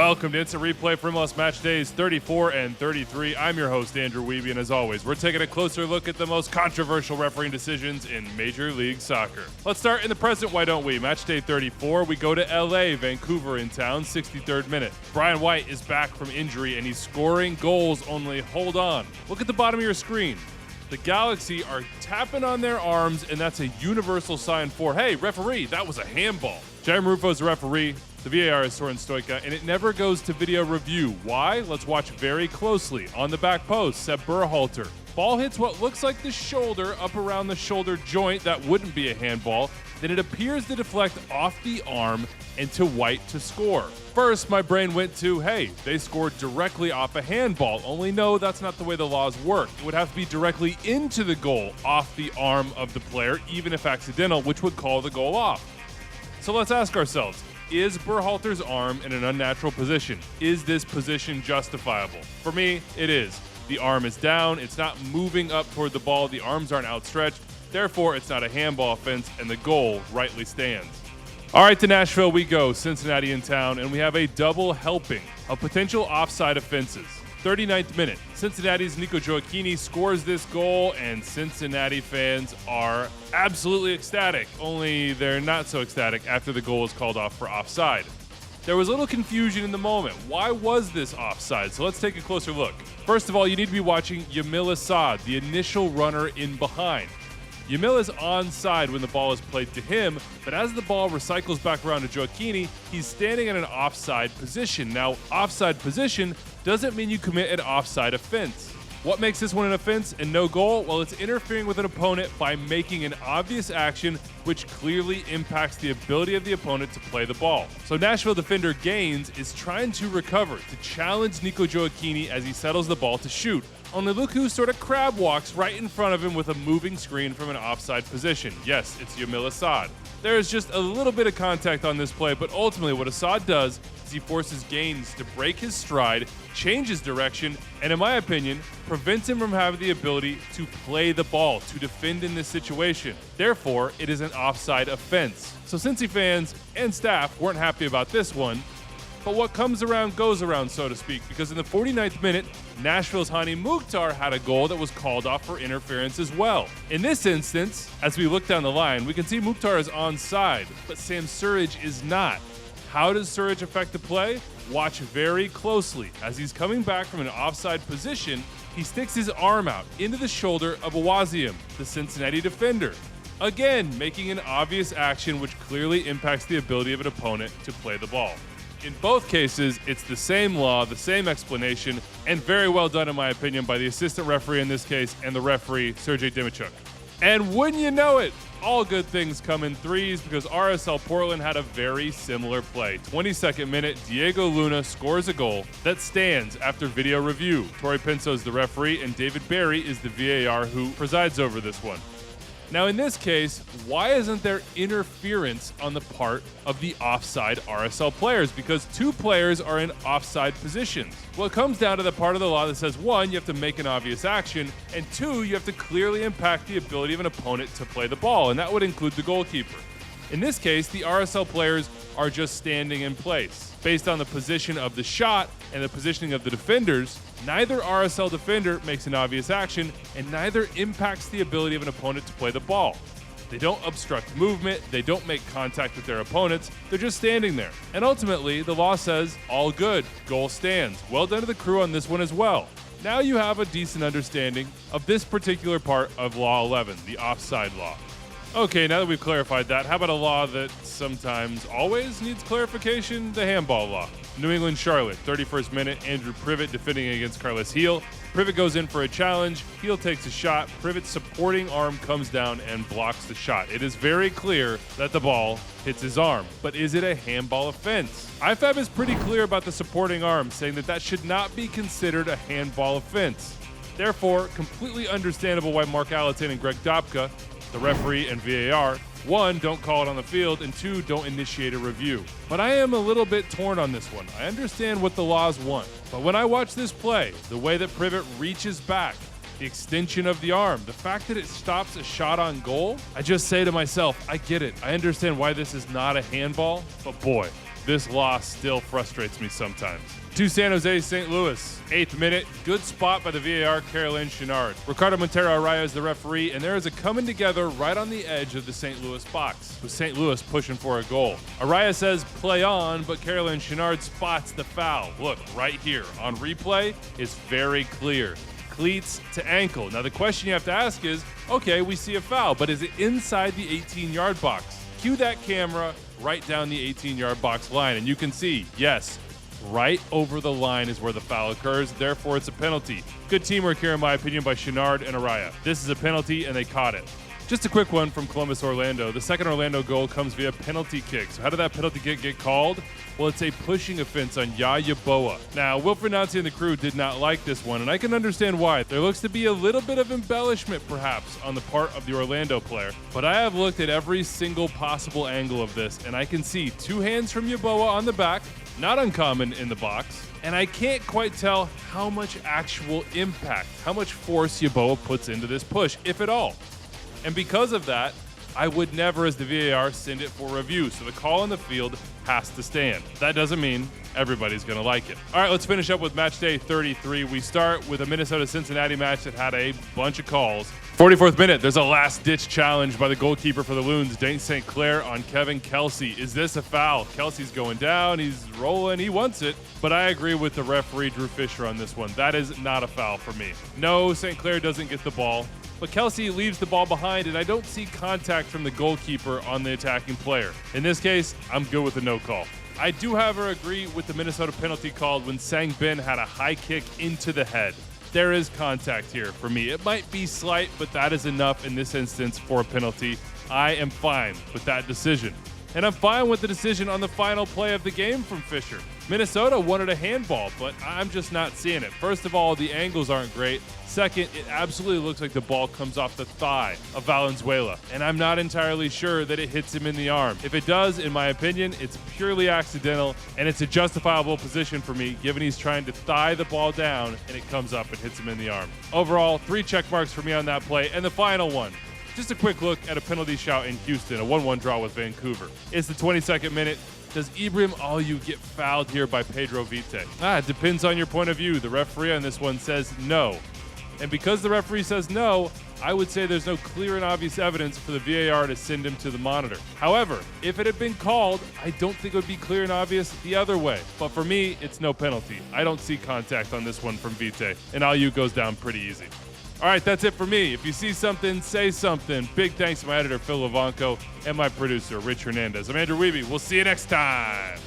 Welcome to Instant Replay from MLS Match Days 34 and 33. I'm your host, Andrew Wiebe, and as always, we're taking a closer look at the most controversial refereeing decisions in Major League Soccer. Let's start in the present, why don't we? Match Day 34, we go to LA, Vancouver in town, 63rd minute. Brian White is back from injury, and he's scoring goals, only hold on. Look at the bottom of your screen. The Galaxy are tapping on their arms, and that's a universal sign for, hey, referee, that was a handball. Jeremy Rufo's the referee. The VAR is Soren Stoica, and it never goes to video review. Why? Let's watch very closely. On the back post, Seb Berhalter. Ball hits what looks like the shoulder up around the shoulder joint. That wouldn't be a handball. Then it appears to deflect off the arm and to White to score. First, my brain went to, hey, they scored directly off a handball. Only no, that's not the way the laws work. It would have to be directly into the goal off the arm of the player, even if accidental, which would call the goal off. So let's ask ourselves, is Berhalter's arm in an unnatural position? Is this position justifiable? For me, it is. The arm is down, it's not moving up toward the ball, the arms aren't outstretched, therefore it's not a handball offense, and the goal rightly stands. All right, to Nashville we go, Cincinnati in town, and we have a double helping of potential offside offenses. 39th minute, Cincinnati's Nico Gioacchini scores this goal, and Cincinnati fans are absolutely ecstatic, only they're not so ecstatic after the goal is called off for offside. There was a little confusion in the moment. Why was this offside? So let's take a closer look. First of all, you need to be watching Yamil Asad, the initial runner in behind. Yamil is onside when the ball is played to him, but as the ball recycles back around to Gioacchini, he's standing in an offside position. Now, offside position doesn't mean you commit an offside offense. What makes this one an offense and no goal? Well, it's interfering with an opponent by making an obvious action which clearly impacts the ability of the opponent to play the ball. So Nashville defender Gaines is trying to recover, to challenge Nico Gioacchini as he settles the ball to shoot. Only look who sort of crab walks right in front of him with a moving screen from an offside position. Yes, it's Yamil Asad. There is just a little bit of contact on this play, but ultimately what Asad does is he forces Gaines to break his stride, change his direction, and in my opinion, prevents him from having the ability to play the ball, to defend in this situation. Therefore, it is an offside offense. So Cincy fans and staff weren't happy about this one, but what comes around goes around, so to speak, because in the 49th minute, Nashville's Hani Mukhtar had a goal that was called off for interference as well. In this instance, as we look down the line, we can see Mukhtar is onside, but Sam Surridge is not. How does Surridge affect the play? Watch very closely. As he's coming back from an offside position, he sticks his arm out into the shoulder of Awaziam, the Cincinnati defender. Again, making an obvious action which clearly impacts the ability of an opponent to play the ball. In both cases, it's the same law, the same explanation, and very well done in my opinion by the assistant referee in this case and the referee, Sergej Dimichuk. And wouldn't you know it, all good things come in threes because RSL Portland had a very similar play. 22nd minute, Diego Luna scores a goal that stands after video review. Torrey Pinso is the referee and David Barry is the VAR who presides over this one. Now in this case, why isn't there interference on the part of the offside RSL players? Because two players are in offside positions. Well, it comes down to the part of the law that says, one, you have to make an obvious action, and two, you have to clearly impact the ability of an opponent to play the ball, and that would include the goalkeeper. In this case, the RSL players are just standing in place. Based on the position of the shot and the positioning of the defenders, neither RSL defender makes an obvious action, and neither impacts the ability of an opponent to play the ball. They don't obstruct movement, they don't make contact with their opponents, they're just standing there. And ultimately, the law says, all good, goal stands. Well done to the crew on this one as well. Now you have a decent understanding of this particular part of Law 11, the offside law. Okay, now that we've clarified that, how about a law that sometimes always needs clarification? The handball law. New England Charlotte, 31st minute, Andrew Privet defending against Carles Heel. Privet goes in for a challenge, Heel takes a shot, Privet's supporting arm comes down and blocks the shot. It is very clear that the ball hits his arm, but is it a handball offense? IFAB is pretty clear about the supporting arm, saying that that should not be considered a handball offense. Therefore, completely understandable why Mark Allatin and Greg Dopka, the referee and VAR, one, don't call it on the field, and two, don't initiate a review. But I am a little bit torn on this one. I understand what the laws want, but when I watch this play, the way that Privet reaches back, the extension of the arm, the fact that it stops a shot on goal, I just say to myself, I get it. I understand why this is not a handball, but boy, this loss still frustrates me sometimes. To San Jose, St. Louis. 8th minute, good spot by the VAR, Caroline Chenard. Ricardo Montero Araya is the referee, and there is a coming together right on the edge of the St. Louis box, with St. Louis pushing for a goal. Araya says play on, but Caroline Chenard spots the foul. Look, right here on replay, it's very clear. Cleats to ankle. Now the question you have to ask is, okay, we see a foul, but is it inside the 18-yard box? Cue that camera right down the 18-yard box line, and you can see, yes, right over the line is where the foul occurs, therefore it's a penalty. Good teamwork here, in my opinion, by Chenard and Araya. This is a penalty, and they caught it. Just a quick one from Columbus, Orlando. The second Orlando goal comes via penalty kick. So how did that penalty kick get called? Well, it's a pushing offense on Yaya Boa. Now, Wilfred Nancy and the crew did not like this one, and I can understand why. There looks to be a little bit of embellishment, perhaps, on the part of the Orlando player. But I have looked at every single possible angle of this, and I can see two hands from Yeboah on the back, not uncommon in the box, and I can't quite tell how much actual impact, how much force Yeboah puts into this push, if at all. And because of that, I would never, as the VAR, send it for review. So the call on the field has to stand. That doesn't mean everybody's going to like it. All right, let's finish up with match day 33. We start with a Minnesota-Cincinnati match that had a bunch of calls. 44th minute, there's a last-ditch challenge by the goalkeeper for the Loons, Dane St. Clair, on Kevin Kelsey. Is this a foul? Kelsey's going down. He's rolling. He wants it. But I agree with the referee, Drew Fisher, on this one. That is not a foul for me. No, St. Clair doesn't get the ball. But Kelsey leaves the ball behind, and I don't see contact from the goalkeeper on the attacking player. In this case, I'm good with a no call. I do, however, agree with the Minnesota penalty called when Sang Bin had a high kick into the head. There is contact here for me. It might be slight, but that is enough in this instance for a penalty. I am fine with that decision. And I'm fine with the decision on the final play of the game from Fisher. Minnesota wanted a handball, but I'm just not seeing it. First of all, the angles aren't great. Second, it absolutely looks like the ball comes off the thigh of Valenzuela, and I'm not entirely sure that it hits him in the arm. If it does, in my opinion, it's purely accidental, and it's a justifiable position for me, given he's trying to thigh the ball down, and it comes up and hits him in the arm. Overall, 3 check marks for me on that play, and the final one. Just a quick look at a penalty shout in Houston, a 1-1 draw with Vancouver. It's the 22nd minute. Does Ibrahim Aliu get fouled here by Pedro Vite? It depends on your point of view. The referee on this one says no. And because the referee says no, I would say there's no clear and obvious evidence for the VAR to send him to the monitor. However, if it had been called, I don't think it would be clear and obvious the other way. But for me, it's no penalty. I don't see contact on this one from Vite, and Aliu goes down pretty easy. All right, that's it for me. If you see something, say something. Big thanks to my editor, Phil Levanco, and my producer, Rich Hernandez. I'm Andrew Wiebe. We'll see you next time.